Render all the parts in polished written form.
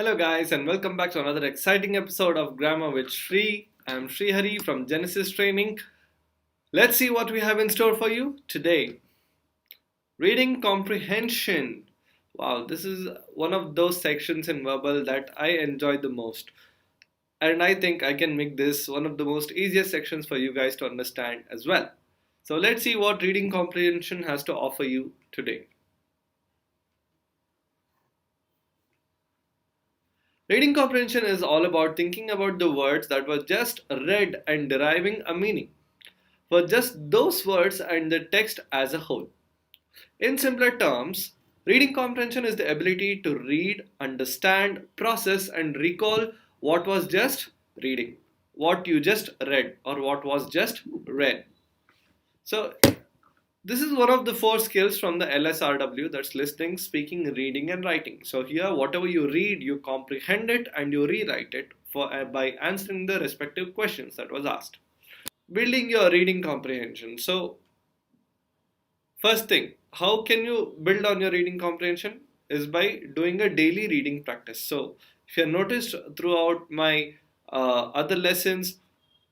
Hello, guys, and welcome back to another exciting episode of Grammar with Shri. I'm Sri Hari from Genesis Training. Let's see what we have in store for you today. Reading comprehension. Wow, this is one of those sections in verbal that I enjoy the most. And I think I can make this one of the most easiest sections for you guys to understand as well. So let's see what reading comprehension has to offer you today. Reading comprehension is all about thinking about the words that were just read and deriving a meaning for just those words and the text as a whole. In simpler terms, reading comprehension is the ability to read, understand, process, and recall what was just reading, what you just read, or what was just read. So, this is one of the four skills from the LSRW, that's listening, speaking, reading, and writing. So, here, whatever you read, you comprehend it and you rewrite it by answering the respective questions that was asked. Building your reading comprehension. So, first thing, how can you build on your reading comprehension? Is by doing a daily reading practice. So, if you have noticed throughout my other lessons,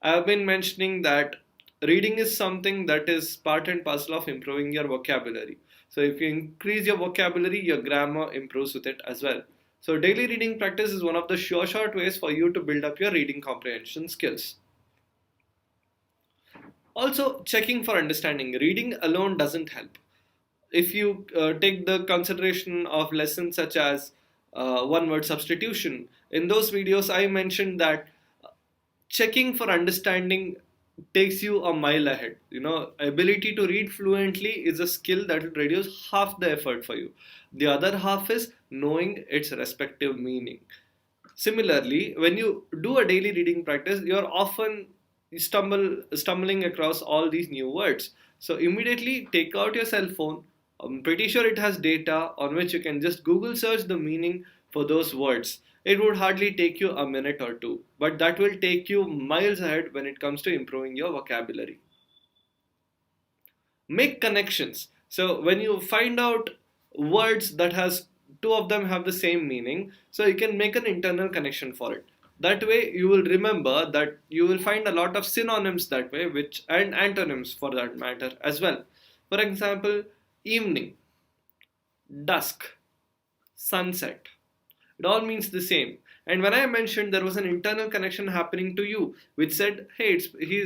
I have been mentioning that reading is something that is part and parcel of improving your vocabulary. So, if you increase your vocabulary, your grammar improves with it as well. So, daily reading practice is one of the sure short ways for you to build up your reading comprehension skills. Also, checking for understanding. Reading alone doesn't help. If you take the consideration of lessons such as one word substitution, in those videos I mentioned that checking for understanding takes you a mile ahead. Ability to read fluently is a skill that will reduce half the effort for you. The other half is knowing its respective meaning. Similarly, when you do a daily reading practice, you're often stumbling across all these new words. So immediately take out your cell phone. I'm pretty sure it has data on which you can just Google search the meaning for those words. It would hardly take you a minute or two, but that will take you miles ahead when it comes to improving your vocabulary. Make connections. So when you find out words that has two of them have the same meaning, so you can make an internal connection for it. That way you will remember that you will find a lot of synonyms that way, which and antonyms for that matter as well. For example, evening, dusk, sunset, it all means the same. And when I mentioned there was an internal connection happening to you, which said, hey,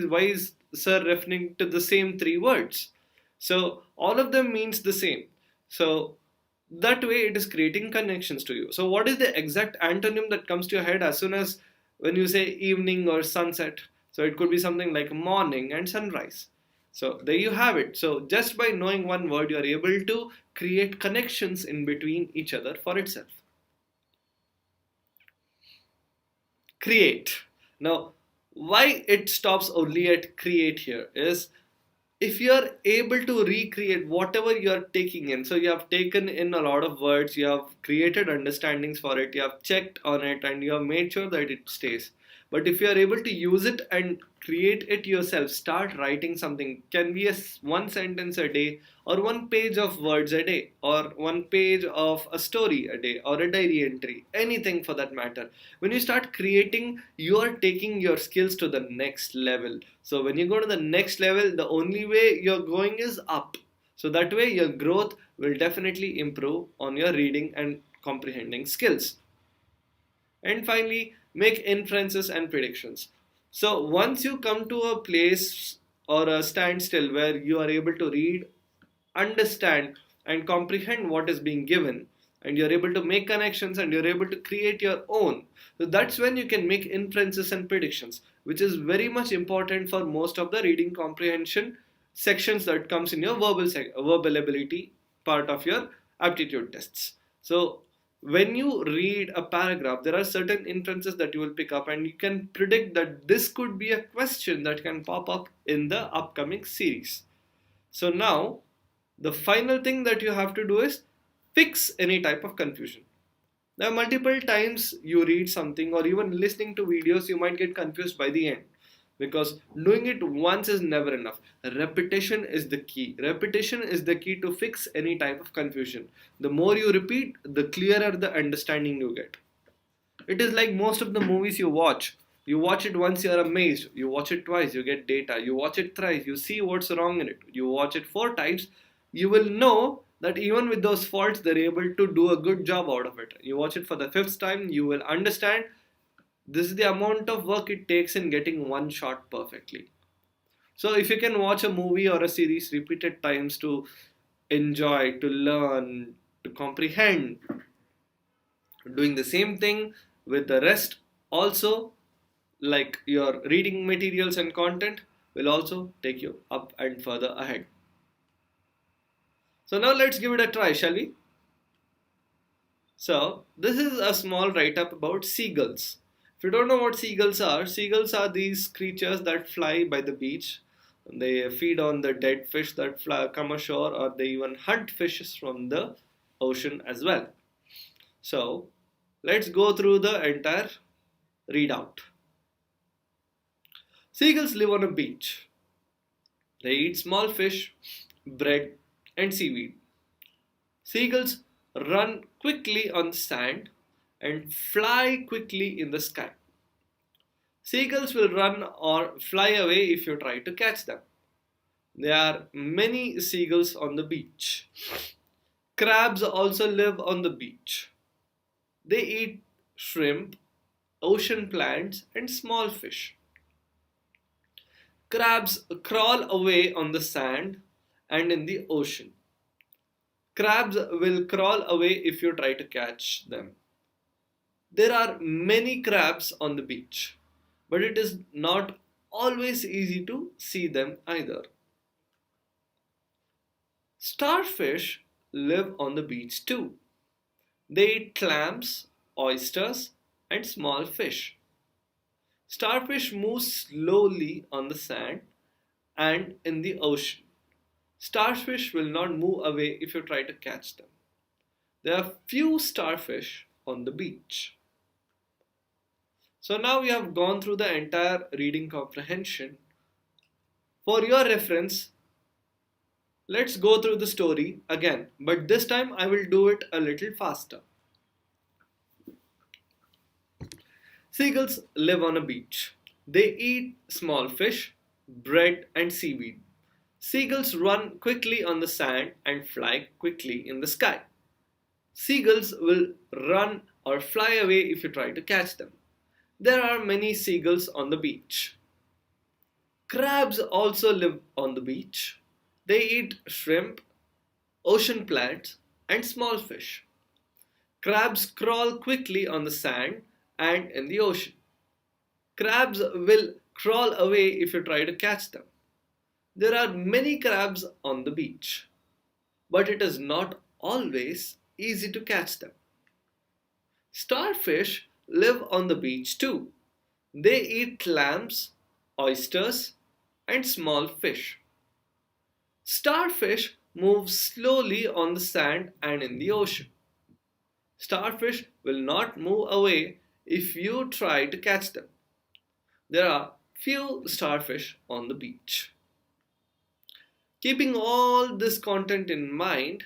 why is sir referring to the same three words? So all of them means the same. So that way it is creating connections to you. So what is the exact antonym that comes to your head as soon as when you say evening or sunset? So it could be something like morning and sunrise. So there you have it. So just by knowing one word, you are able to create connections in between each other for itself. Create. Now, why it stops only at create here is if you are able to recreate whatever you are taking in, so you have taken in a lot of words, you have created understandings for it, you have checked on it, and you have made sure that it stays. But if you are able to use it and create it yourself, start writing something, can be one sentence a day, or one page of words a day, or one page of a story a day, or a diary entry, anything for that matter. When you start creating, you are taking your skills to the next level. So when you go to the next level, the only way you're going is up. So that way your growth will definitely improve on your reading and comprehending skills. And finally, make inferences and predictions. So once you come to a place or a standstill where you are able to read, understand, and comprehend what is being given, and you're able to make connections and you're able to create your own, so that's when you can make inferences and predictions, which is very much important for most of the reading comprehension sections that comes in your verbal ability part of your aptitude tests. So when you read a paragraph, there are certain inferences that you will pick up, and you can predict that this could be a question that can pop up in the upcoming series. So now the final thing that you have to do is fix any type of confusion. Now, multiple times you read something or even listening to videos, you might get confused by the end, because doing it once is never enough. Repetition is the key. Repetition is the key to fix any type of confusion. The more you repeat, the clearer the understanding you get. It is like most of the movies you watch. You watch it once, you're amazed. You watch it twice, you get data. You watch it thrice, you see what's wrong in it. You watch it four times, you will know that even with those faults, they're able to do a good job out of it. You watch it for the fifth time, you will understand this is the amount of work it takes in getting one shot perfectly. So if you can watch a movie or a series repeated times to enjoy, to learn, to comprehend, doing the same thing with the rest also, like your reading materials and content, will also take you up and further ahead. So now let's give it a try, shall we? So this is a small write-up about seagulls. If you don't know what seagulls are these creatures that fly by the beach. They feed on the dead fish that come ashore, or they even hunt fishes from the ocean as well. So let's go through the entire readout. Seagulls live on a beach. They eat small fish, bread, and seaweed. Seagulls run quickly on sand and fly quickly in the sky. Seagulls will run or fly away if you try to catch them. There are many seagulls on the beach. Crabs also live on the beach. They eat shrimp, ocean plants, and small fish. Crabs crawl away on the sand and in the ocean. Crabs will crawl away if you try to catch them. There are many crabs on the beach, but it is not always easy to see them either. Starfish live on the beach too. They eat clams, oysters, and small fish. Starfish move slowly on the sand and in the ocean. Starfish will not move away if you try to catch them. There are few starfish on the beach. So now we have gone through the entire reading comprehension. For your reference, let's go through the story again, but this time I will do it a little faster. Seagulls live on a beach. They eat small fish, bread, and seaweed. Seagulls run quickly on the sand and fly quickly in the sky. Seagulls will run or fly away if you try to catch them. There are many seagulls on the beach. Crabs also live on the beach. They eat shrimp, ocean plants, and small fish. Crabs crawl quickly on the sand and in the ocean. Crabs will crawl away if you try to catch them. There are many crabs on the beach, but it is not always easy to catch them. Starfish live on the beach too. They eat clams, oysters, and small fish. Starfish move slowly on the sand and in the ocean. Starfish will not move away if you try to catch them. There are few starfish on the beach. Keeping all this content in mind,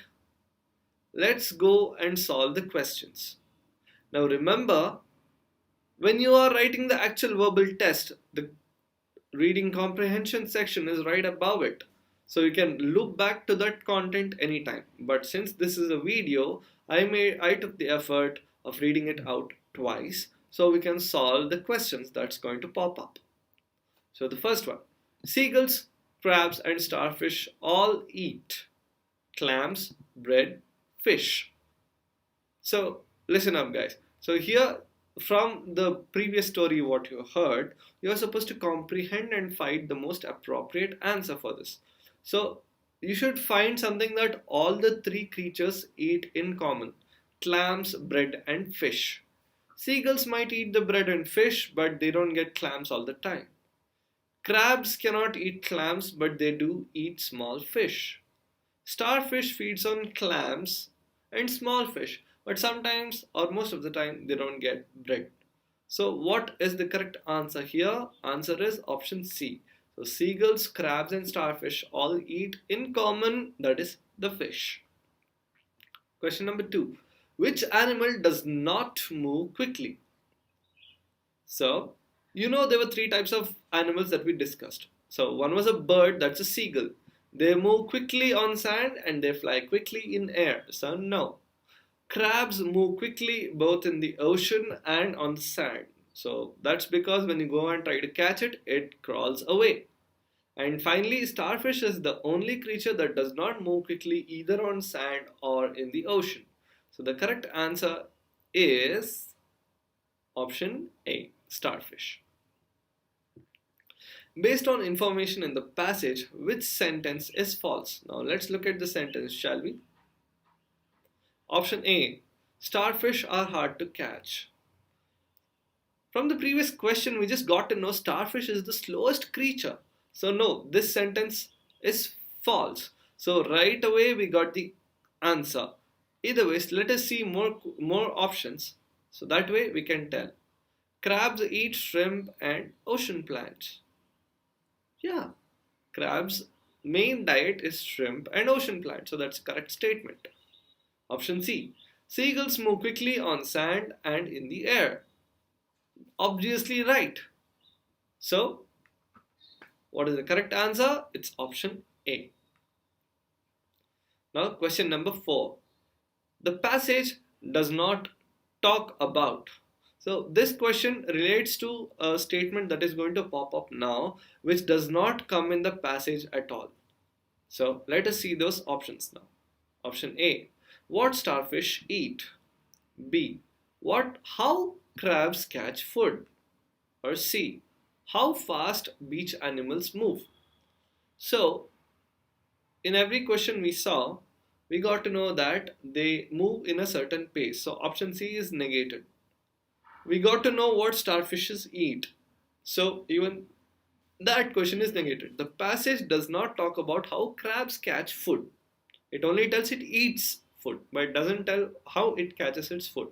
let's go and solve the questions. Now remember, when you are writing the actual verbal test, the reading comprehension section is right above it. So you can look back to that content anytime. But since this is a video, I took the effort of reading it out twice so we can solve the questions that's going to pop up. So the first one, seagulls, crabs, and starfish all eat clams, bread, fish. So listen up, guys. So here, from the previous story what you heard, you are supposed to comprehend and find the most appropriate answer for this. So you should find something that all the three creatures eat in common: clams, bread, and fish. Seagulls might eat the bread and fish, but they don't get clams all the time. Crabs cannot eat clams, but they do eat small fish. Starfish feeds on clams and small fish, but sometimes or most of the time they don't get bread. So what is the correct answer here? Answer is option C. So seagulls, crabs, and starfish all eat in common, that is the fish. Question number 2. Which animal does not move quickly? So, there were three types of animals that we discussed. So, one was a bird, that's a seagull. They move quickly on sand and they fly quickly in air. So, no. Crabs move quickly both in the ocean and on the sand. So, that's because when you go and try to catch it, it crawls away. And finally, starfish is the only creature that does not move quickly either on sand or in the ocean. So, the correct answer is option A, starfish. Based on information in the passage, which sentence is false? Now let's look at the sentence, shall we? Option A, starfish are hard to catch. From the previous question, we just got to know starfish is the slowest creature. So no, this sentence is false. So right away we got the answer. Either ways, let us see more options. So that way we can tell. Crabs eat shrimp and ocean plants. Yeah, crabs' main diet is shrimp and ocean plants, so that's a correct statement. Option C. Seagulls move quickly on sand and in the air. Obviously right. So, what is the correct answer? It's option A. Now, question number 4. The passage does not talk about. So this question relates to a statement that is going to pop up now, which does not come in the passage at all. So let us see those options now. Option A. What starfish eat? B. How crabs catch food? Or C. How fast beach animals move? So in every question we saw, we got to know that they move in a certain pace. So option C is negated. We got to know what starfishes eat. So even that question is negated. The passage does not talk about how crabs catch food. It only tells it eats food, but it doesn't tell how it catches its food.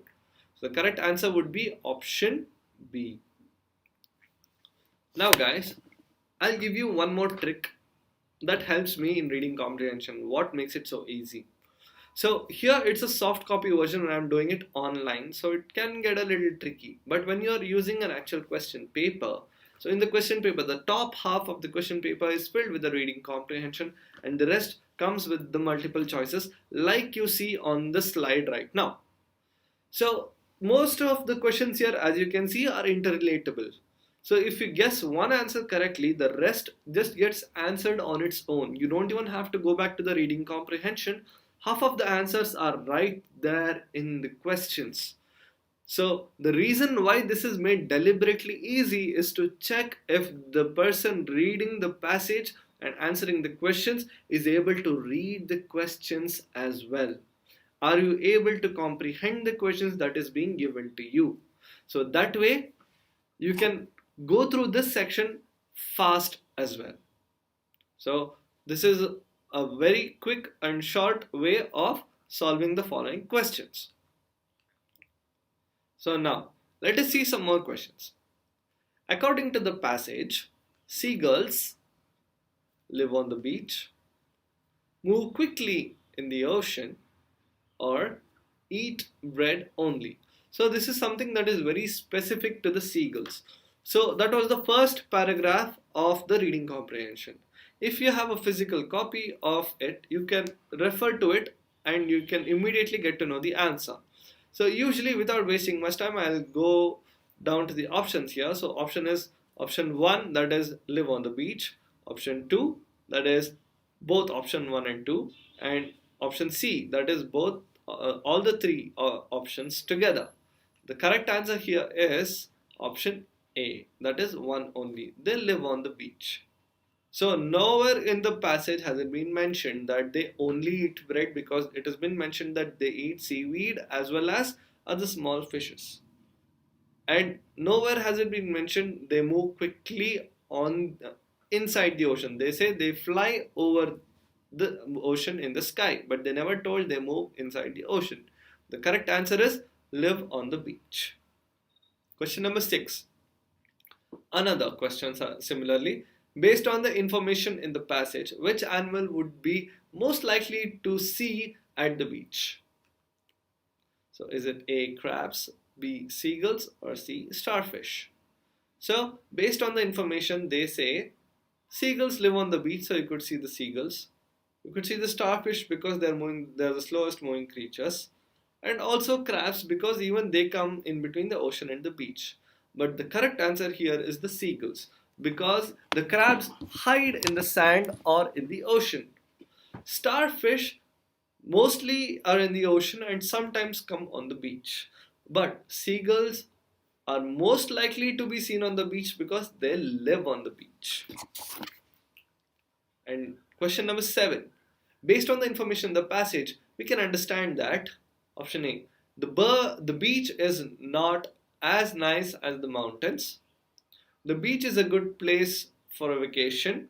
So the correct answer would be option B. Now guys, I'll give you one more trick that helps me in reading comprehension. What makes it so easy? So here it's a soft copy version and I'm doing it online, so it can get a little tricky. But when you're using an actual question paper, so in the question paper, the top half of the question paper is filled with the reading comprehension and the rest comes with the multiple choices like you see on the slide right now. So most of the questions here, as you can see, are interrelatable. So if you guess one answer correctly, the rest just gets answered on its own. You don't even have to go back to the reading comprehension. Half of the answers are right there in the questions. So the reason why this is made deliberately easy is to check if the person reading the passage and answering the questions is able to read the questions as well. Are you able to comprehend the questions that is being given to you? So that way you can go through this section fast as well. So this is a very quick and short way of solving the following questions. So now let us see some more questions. According to the passage, seagulls live on the beach, move quickly in the ocean, or eat bread only. So this is something that is very specific to the seagulls. So that was the first paragraph of the reading comprehension. If you have a physical copy of it, you can refer to it and you can immediately get to know the answer. So usually without wasting much time, I'll go down to the options here. So option 1, that is live on the beach. Option 2, that is both option 1 and 2. And option C, that is both all the three options together. The correct answer here is option A, that is one only. They live on the beach. So nowhere in the passage has it been mentioned that they only eat bread, because it has been mentioned that they eat seaweed as well as other small fishes. And nowhere has it been mentioned they move quickly on inside the ocean. They say they fly over the ocean in the sky, but they never told they move inside the ocean. The correct answer is live on the beach. Question number 6. Another question similarly. Based on the information in the passage, which animal would be most likely to see at the beach? So is it A, crabs, B, seagulls, or C, starfish? So based on the information, they say seagulls live on the beach, so you could see the seagulls. You could see the starfish because they're the slowest moving creatures, and also crabs because even they come in between the ocean and the beach. But the correct answer here is the seagulls because the crabs hide in the sand or in the ocean. Starfish mostly are in the ocean and sometimes come on the beach. But seagulls are most likely to be seen on the beach because they live on the beach. And question number 7. Based on the information in the passage, we can understand that option A, the beach is not as nice as the mountains. The beach is a good place for a vacation.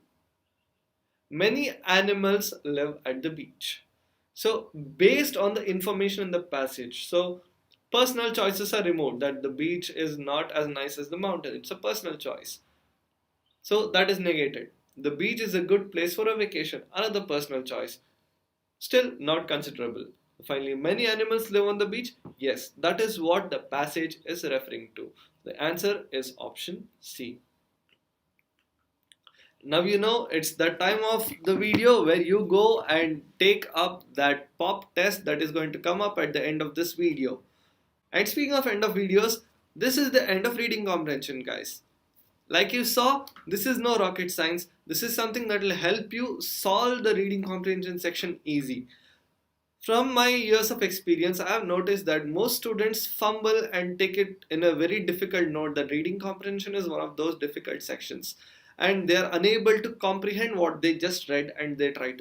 Many animals live at the beach. So, based on the information in the passage, so personal choices are removed that the beach is not as nice as the mountain. It's a personal choice. So, that is negated. The beach is a good place for a vacation. Another personal choice. Still not considerable. Finally, many animals live on the beach. Yes, that is what the passage is referring to. The answer is option C. Now you know it's the time of the video where you go and take up that pop test that is going to come up at the end of this video. And speaking of end of videos, this is the end of reading comprehension, guys. Like you saw, this is no rocket science. This is something that will help you solve the reading comprehension section easy. From my years of experience, I have noticed that most students fumble and take it in a very difficult note that reading comprehension is one of those difficult sections, and they are unable to comprehend what they just read and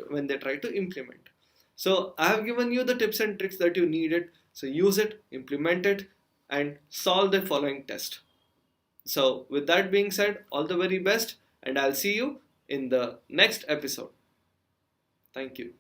when they try to implement. So I have given you the tips and tricks that you needed. So use it, implement it, and solve the following test. So with that being said, all the very best, and I'll see you in the next episode. Thank you.